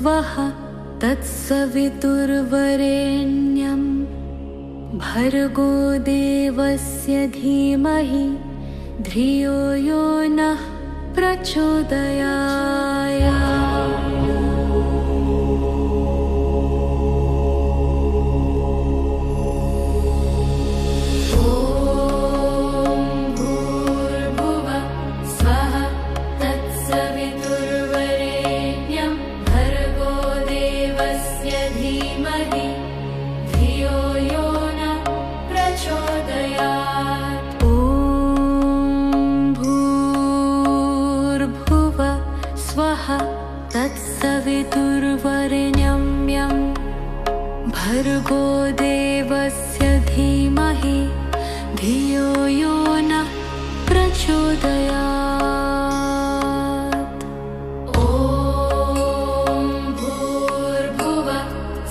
स्वः तत्सवितुर्वरेण्यं भर्गो देवस्य धीमहि धियो यो नः प्रचोदयात्। तत्सवितुर्वरेण्यं भर्गो देवस्य धीमहि धियो यो नः प्रचोदयात्। ॐ भूर्भुवः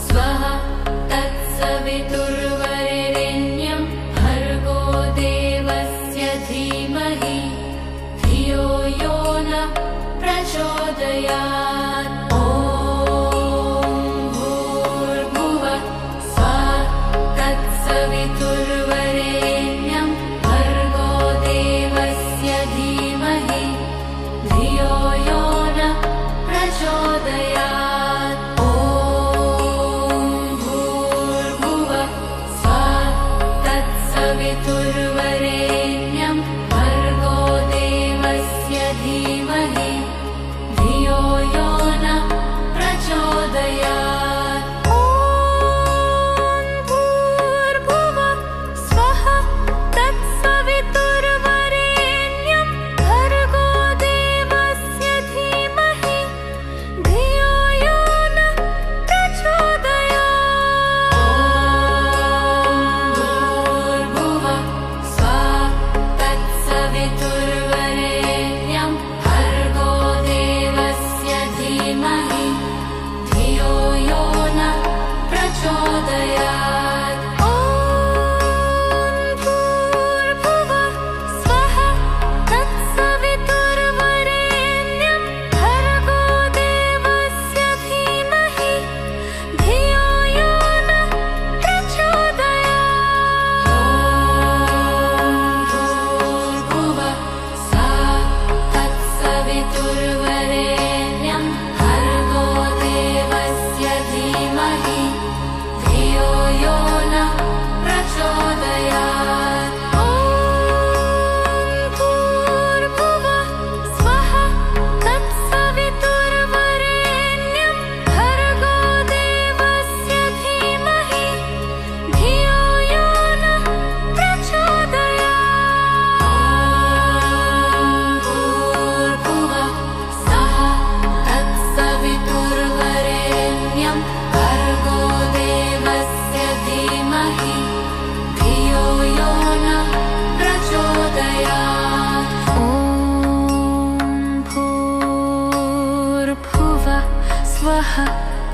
स्वः तत्सवितुर्वरेण्यं भर्गो देवस्य धीमहि धियो यो नः प्रचोदयात्।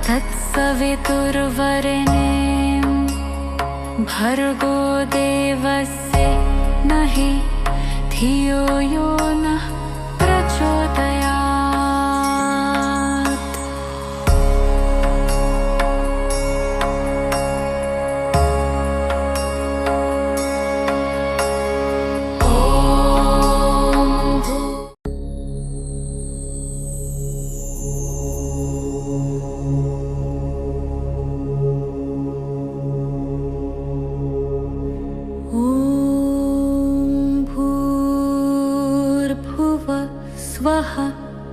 तत्सवितुर्वरेण्यं भर्गो देवस्य नहि धियो यो नः प्रचोदयात्।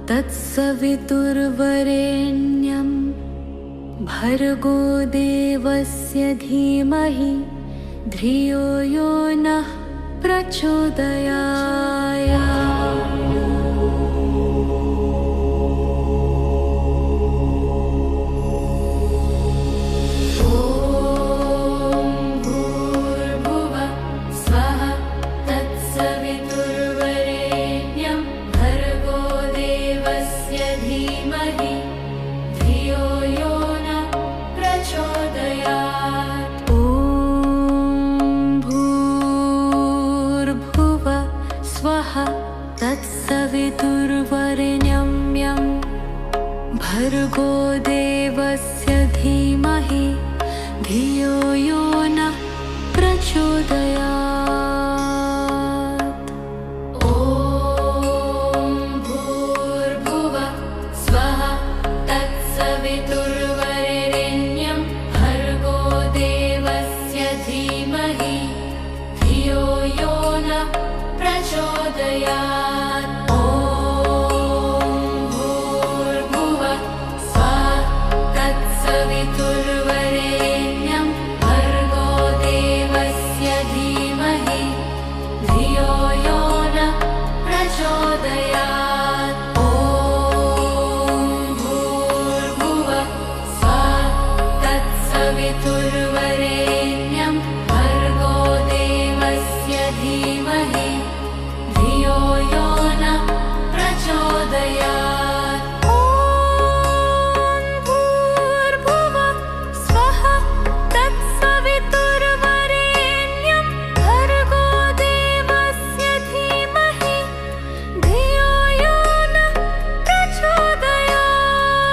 तत्सवितुर्वरेण्यं भर्गो देवस्य धीमहि धियो यो नः प्रचोदयात्। ॐ भूर्भुवः स्वः भर्गो देवस्य धीमहि धियो यो नः प्रचोदयात्। ॐ भूर्भुवः स्वः तत्सवितुर्वरेण्यं भर्गो देवस्य धीमहि धियो यो नः प्रचोदयात्। तत्सवितुर्वरेण्यं भर्गो देवस्य नहि धियो यो नः प्रचोदयात्।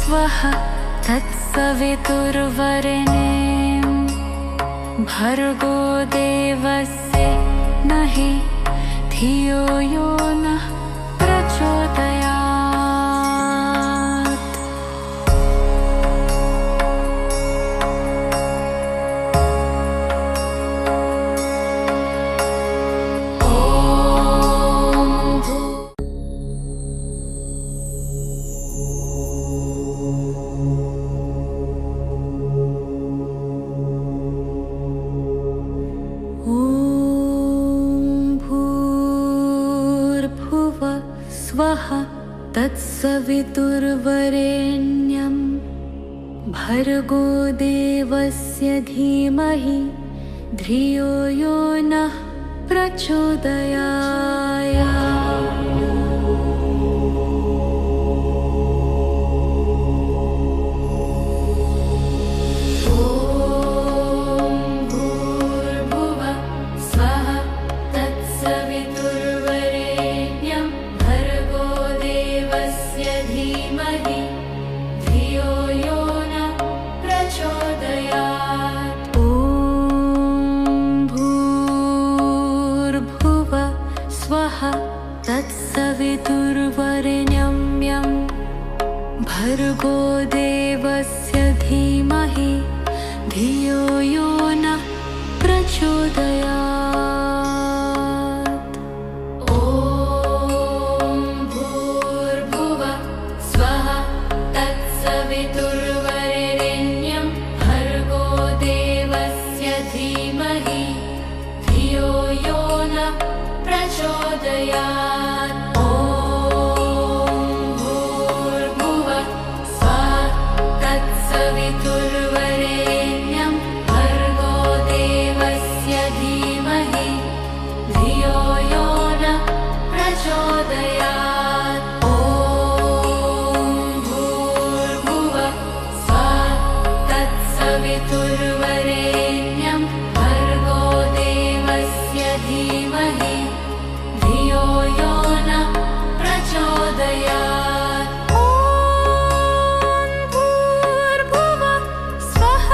स्वः तत्सवितुर्वरेण्यं भर्गो देवस्य धीमहि धियो यो नः प्रचोदयात्। तत्सवितुर्वरेण्यं भर्गो देवस्य धीमहि धियो यो नः प्रचोदयात्। ॐ भूर्भुवः स्वः तत्सवितुर्वरेण्यं भर्गो देवस्य धीमहि धियो यो नः प्रचोदयात्। तत्सवितुर्वरेण्यं भर्गो देवस्य धीमहि तत्सवितुर्वरेण्यं भर्गो देवस्य धीमहि धियो यो नः प्रचोदयात्। ॐ भूर्भुवः स्वः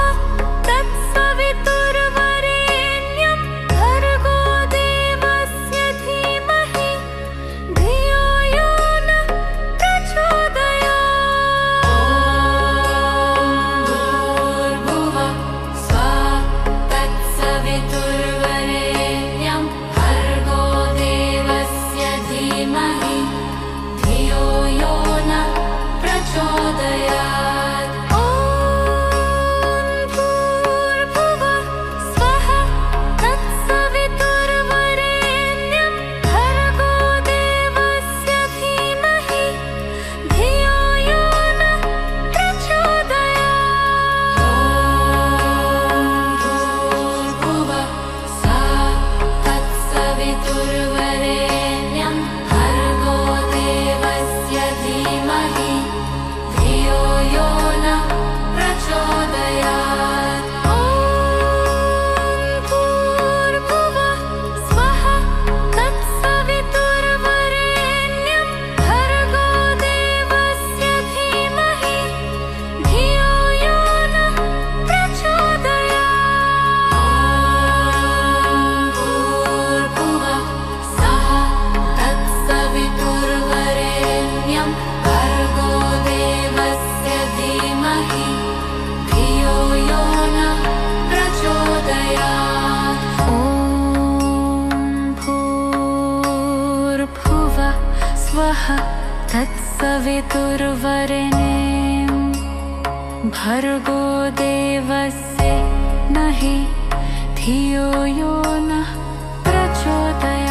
तत्सवितुर्वरेण्यं भर्गो देवस्य धीमहि धियो यो नः प्रचोदयात्। भूर्भुवः स्वः तत्सवितुर्वरेण्यं भर्गो देवस्य धीमहि धियो यो नः प्रचोदयात्। ॐ भूर्भुवः स्वः तत्सवितुर्वरेण्यं भर्गो देवस्य धीमहि धियो यो नः प्रचोदयात्। भूर्भुवः स्वः तत्सवितुर्वरेण्यं भर्गो देवस्य धीमहि धियो यो नः प्रचोदयात्। ॐ भूर्भुवः स्वः तत्सवितुर्वरेण्यं भर्गो देवस्य धीमहि धियो यो नः प्रचोदयात्। भूर्भुवः स्वः तत्सवितुर्वरेण्यं भर्गो देवस्य धीमहि धियो यो नः प्रचोदयात्। ॐ भूर्भुवः स्वः तत्सवितुर्वरेण्यं भर्गो देवस्य नहि धियो यो नः प्रचोदयात्।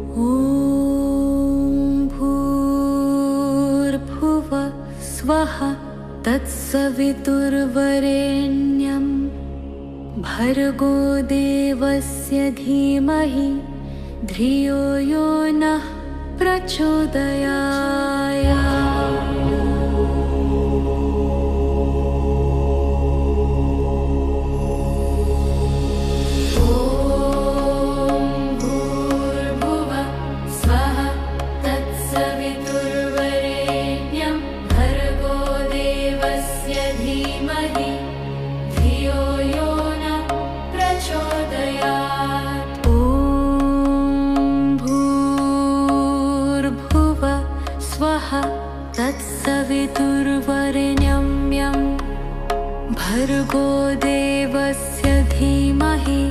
ॐ भूर्भुवः स्वः तत्सवितुर्वरेण्यं भर्गो देवस्य धीमहि धियो यो नः प्रचोदयात्। भूर्भुवः स्वः तत्सवितुर्वरेण्यं भर्गो देवस्य धीमहि धियो यो नः प्रचोदयात्। ॐ भूर्भुवः स्वः तत्सवितुर्वरेण्यं भर्गो देवस्य धीमहि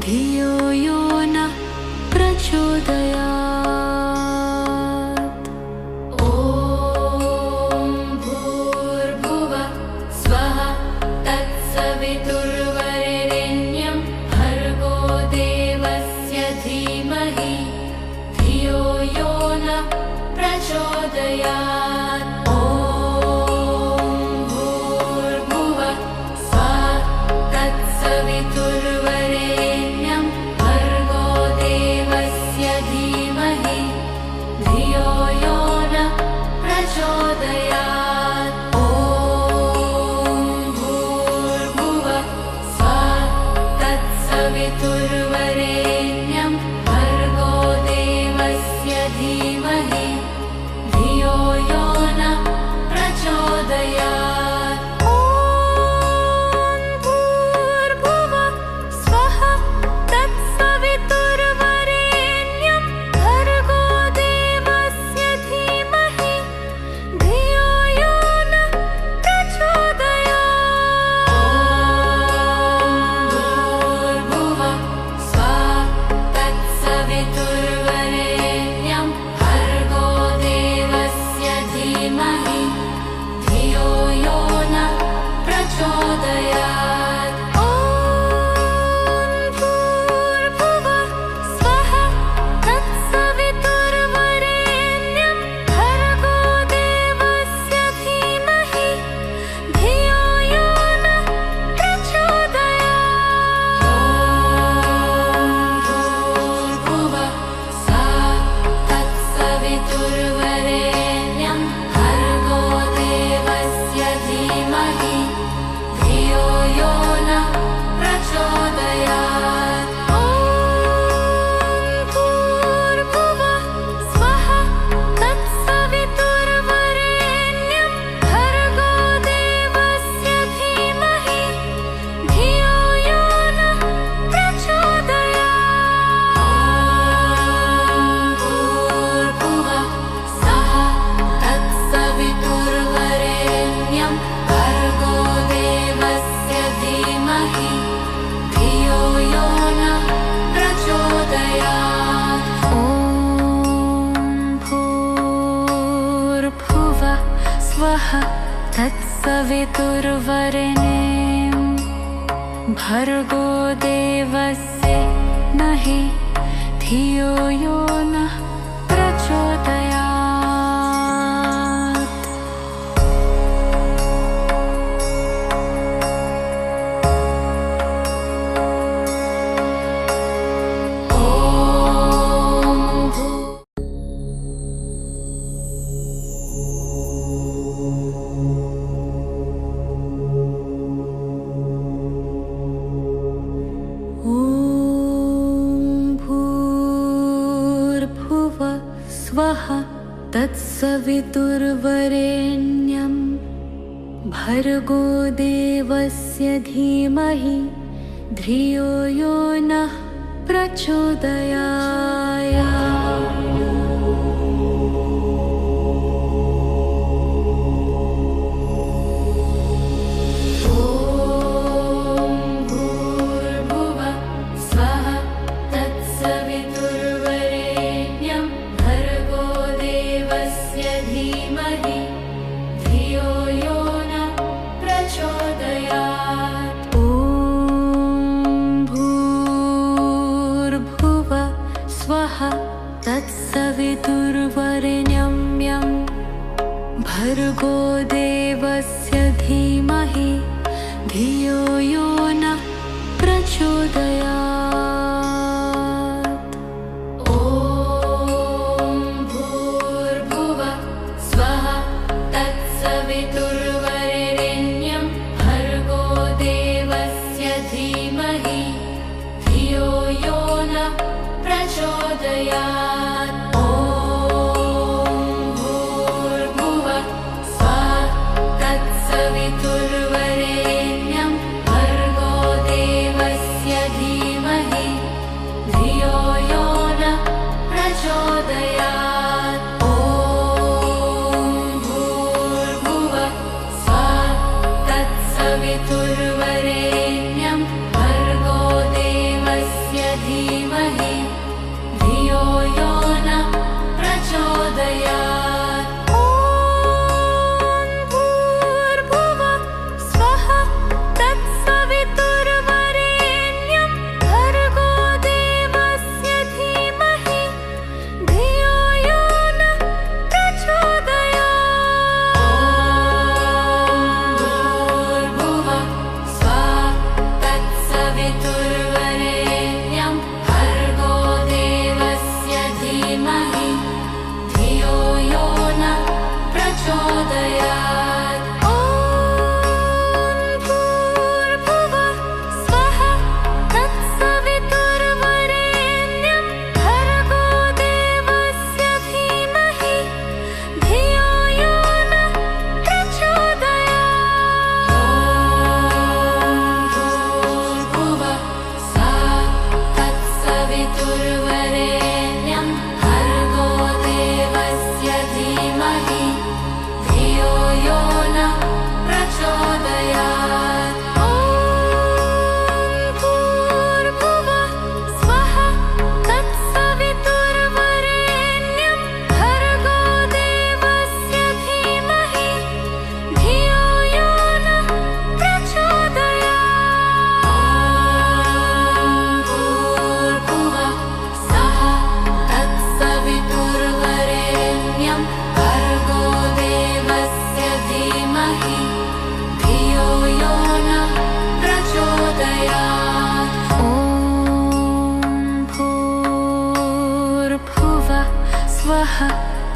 धियो यो नः प्रचोदयात्। ॐ भूर्भुवः स्वः तत्सवितुर्वरेण्यं भर्गो देवस्य धीमहि धियो यो नः प्रचोदयात्। ॐ भूर्भुवः स्वः तत्सवितुर्वरेण्यं भर्गो देवस्य धीमहि धियो यो नः प्रचोदयात्। ॐ भूर्भुवः स्वः तत्सवितुर्वरेण्यं भर्गो देवस्य धीमहि धियो यो नः प्रचोदयात्। ॐ भूर्भुवः स्वः तत्सवितुर्वरेण्यं भर्गो देवस्य धीमहि धियो यो नः प्रचोदयात्। भूर्भुवः स्वः तत्सवितुर्वरेण्यं भर्गो तत्सवितुर्वरेण्यं भर्गो देवस्य नहि धियो यो नः प्रचोदयात्। तत्सवितुर्वरेण्यं भर्गो देवस्य धीमहि धियो यो नः प्रचोदयात्। तत्सवितुर्वरेण्यं भर्गो देवस्य धीमहि धियो यो नः प्रचोदयात्। ॐ भूर्भुवः स्वः तत्सवितुर्वरेण्यं भर्गो देवस्य धीमहि धियो यो नः प्रचोदयात्।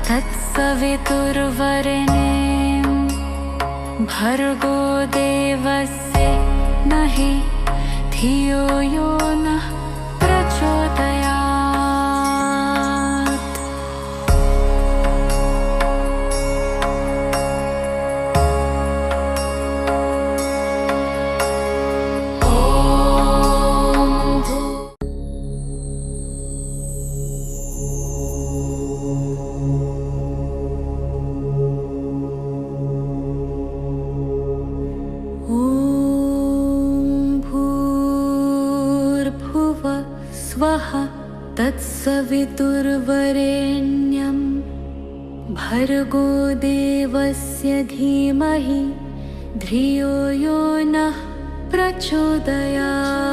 तत्सवितुर्वरेण्यं भर्गो देवस्य नहि धियो यो नः प्रचोदयात्। तत्सवितुर्वरेण्यं भर्गो देवस्य धीमहि धियो यो नः प्रचोदयात्।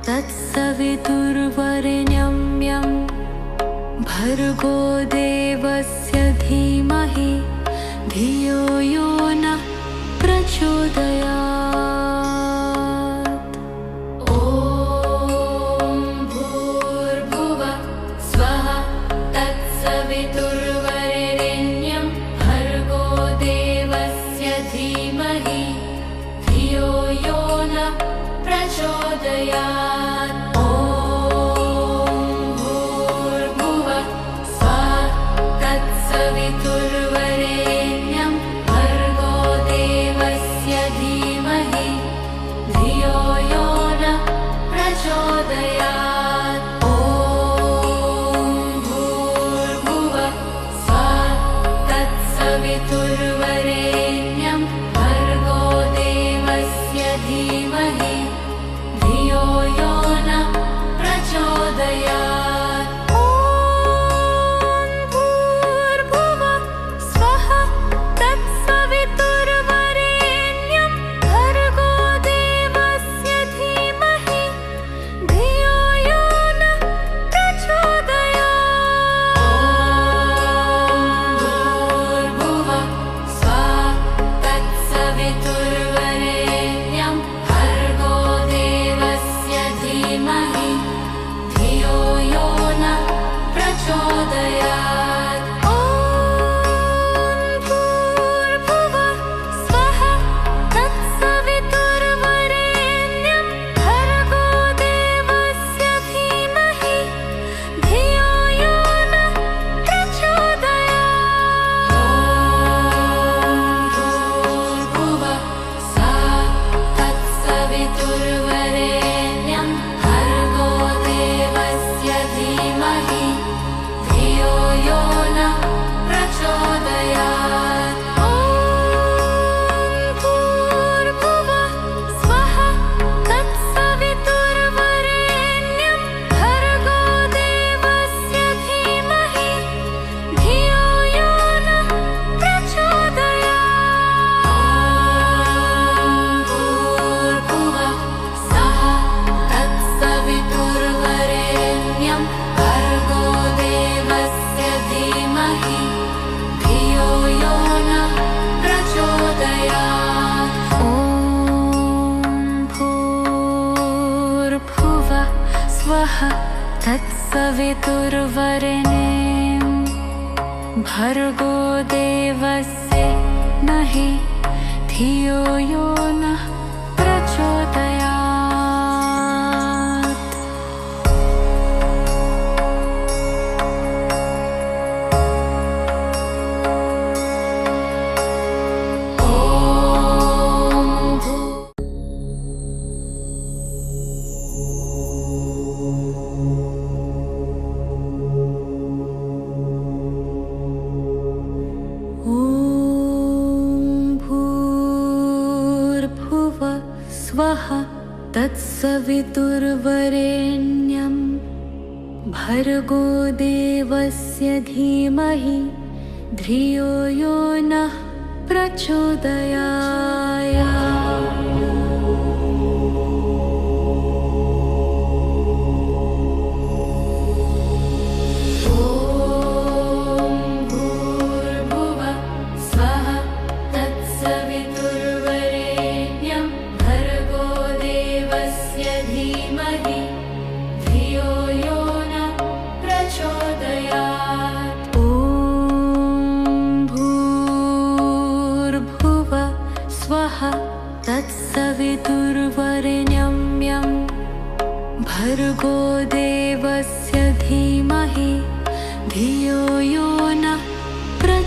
तत्सवितुर्वरेण्यं भर्गो देवस्य धीमहि धियो यो नः प्रचोदयात्। ॐ भूर्भुवः स्वः तत्सवितुर्वरेण्यं भर्गो देवस्य धीमहि धियो यो नः प्रचोदयात्। तत्सवितुर्वरेण्यं भर्गो देवस्य नहि धियो यो नः प्रचोदयात्। तत्सवितुर्वरेण्यं भर्गो देवस्य धीमहि धियो यो नः प्रचोदयात्। तत्सवितुर्वरेण्यं भर्गो देवस्य धीमहि धियो यो नः प्रचोदयात्।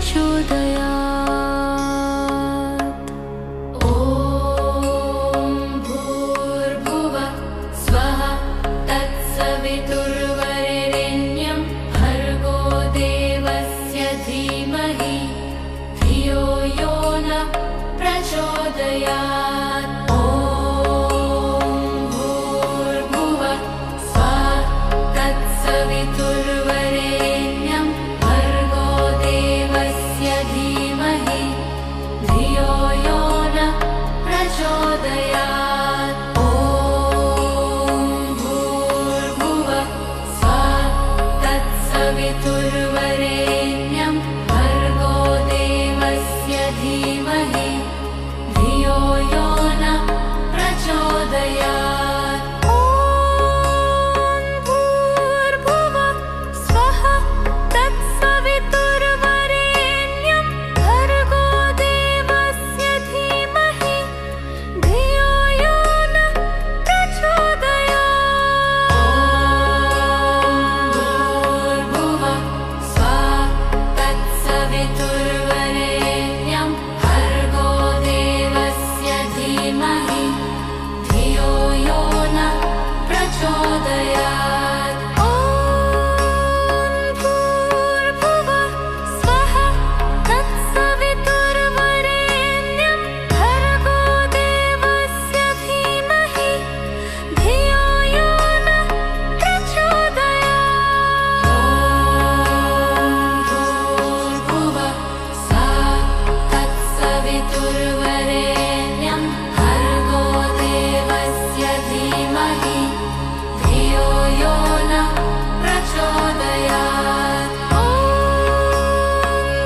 प्रचोदयात्। ॐ भूर्भुवः स्वः तत्सवितुर्वरेण्यं भर्गो देवस्य धीमहि धियो यो नः प्रचोदयात्। ॐ भूर्भुवः स्वः तत्सवितुर्वरेण्यं भर्गो देवस्य धीमहि धियो यो नः प्रचोदयात्। ॐ भूर्भुवः स्वः तत्सवितुर्वरेण्यं भर्गो देवस्य धीमहि धियो यो नः प्रचोदयात्। ॐ भूर्भुवः स्वः तत्सवितुर्वरेण्यं भर्गो देवस्य धीमहि धियो यो नः प्रचोदयात्। भूर्भुवः स्वः तत्सवितुर्वरेण्यं भर्गो देवस्य धीमहि धियो यो नः प्रचोदयात्। ॐ भूर्भुवः स्वः तत्सवितुर्वरेण्यं भर्गो देवस्य धीमहि धियो यो नः प्रचोदयात्। भूर्भुवः स्वः तत्सवितुर्वरेण्यं भर्गो देवस्य धीमहि धियो यो नः प्रचोदयात्। ॐ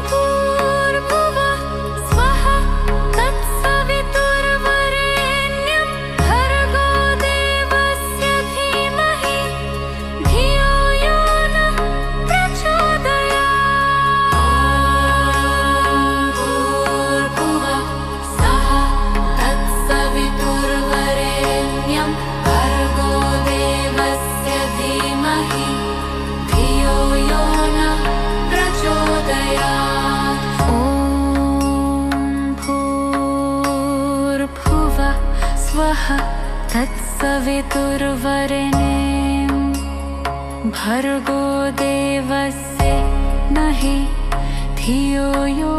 भूर्भुवः स्वः तत्सवितुर्वरेण्यं भर्गो देवस्य धीमहि धियो यो नः प्रचोदयात्। भूर्भुवः स्वः तत्सवितुर्वरेण्यं भर्गो देवस्य धीमहि धियो यो नः प्रचोदयात्। ॐ भूर्भुवः स्वः तत्सवितुर्वरेण्यं भर्गो देवस्य नहि धियो यो